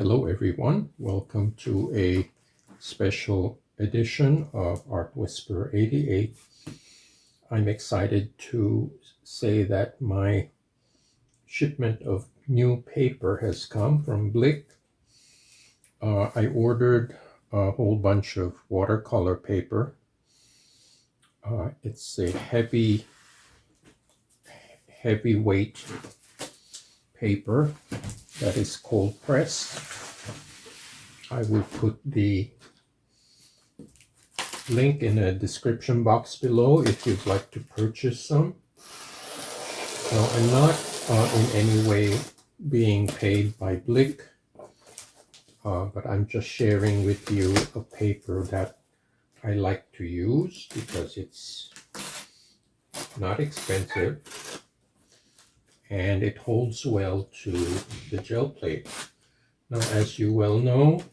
Hello everyone, welcome to a special edition of Art Whisperer 88. I'm excited to say that my shipment of new paper has come from Blick. I ordered a whole bunch of watercolor paper. It's a heavyweight paper that is cold pressed. I will put the link in a description box below if you'd like to purchase some. Now, I'm not in any way being paid by Blick, but I'm just sharing with you a paper that I like to use because it's not expensive and it holds well to the gel plate. Now, as you well know,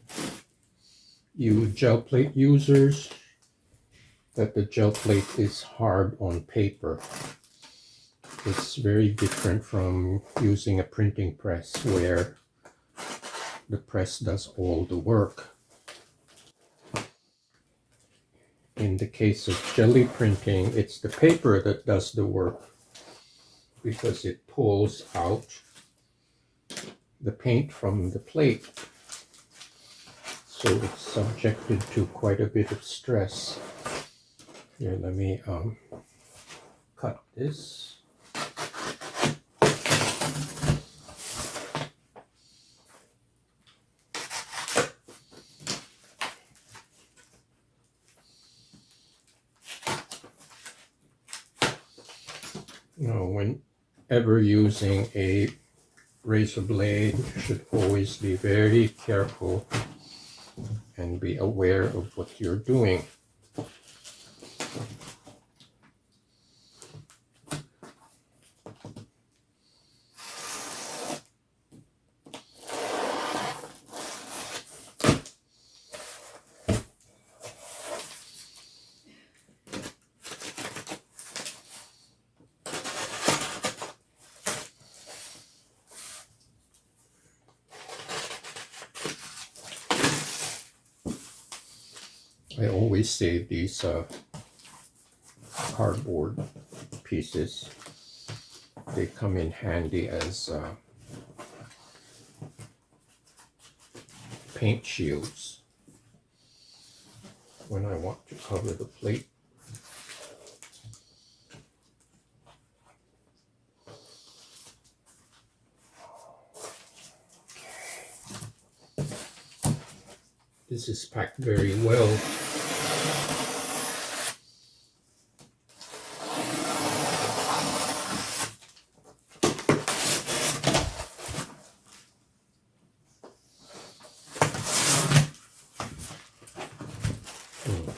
you gel plate users, that the gel plate is hard on paper. It's very different from using a printing press where the press does all the work. In the case of jelly printing, it's the paper that does the work because it pulls out the paint from the plate. So it's subjected to quite a bit of stress. Here, let me cut this. Now, whenever using a razor blade, you should always be very careful and be aware of what you're doing. I always save these cardboard pieces. They come in handy as paint shields when I want to cover the plate. This is packed very well.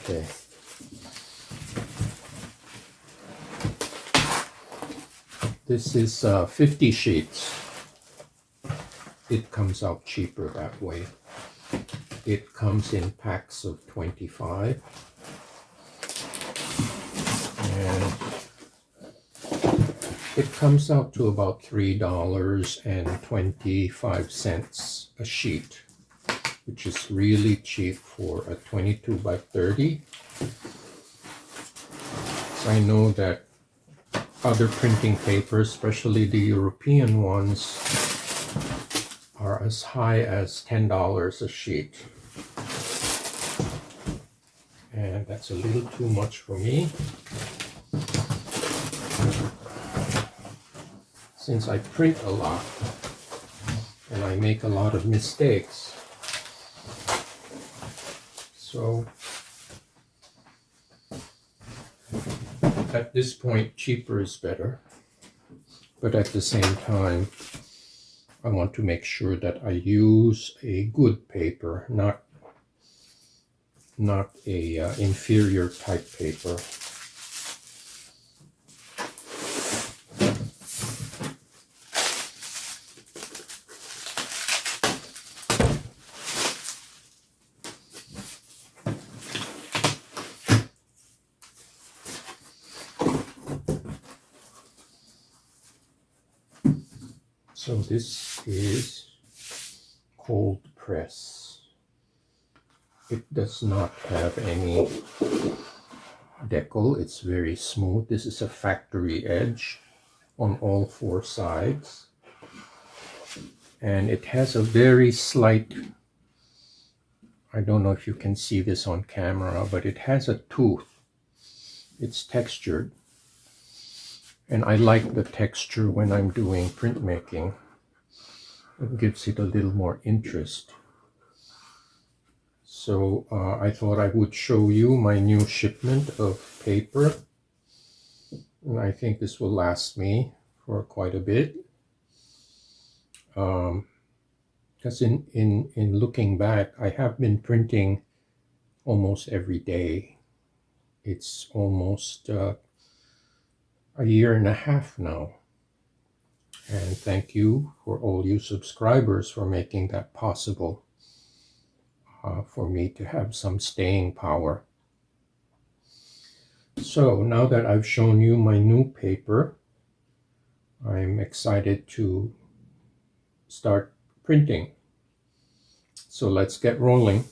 Okay. This is 50 sheets. It comes out cheaper that way. It comes in packs of 25. And it comes out to about $3.25 a sheet, which is really cheap for a 22 by 30. So I know that other printing papers, especially the European ones, are as high as $10 a sheet. And that's a little too much for me. Since I print a lot and I make a lot of mistakes. So at this point, cheaper is better. But at the same time, I want to make sure that I use a good paper, not a inferior type paper. So this is cold press. press. It does not have any decal. It's very smooth. This is a factory edge on all four sides. And it has a very slight, I don't know if you can see this on camera, but it has a tooth. It's textured. And I like the texture when I'm doing printmaking. It gives it a little more interest. So I thought I would show you my new shipment of paper. And I think this will last me for quite a bit. Because in looking back, I have been printing almost every day. It's almost a year and a half now. And thank you for all you subscribers for making that possible, for me to have some staying power. So now that I've shown you my new paper, I'm excited to start printing. So let's get rolling.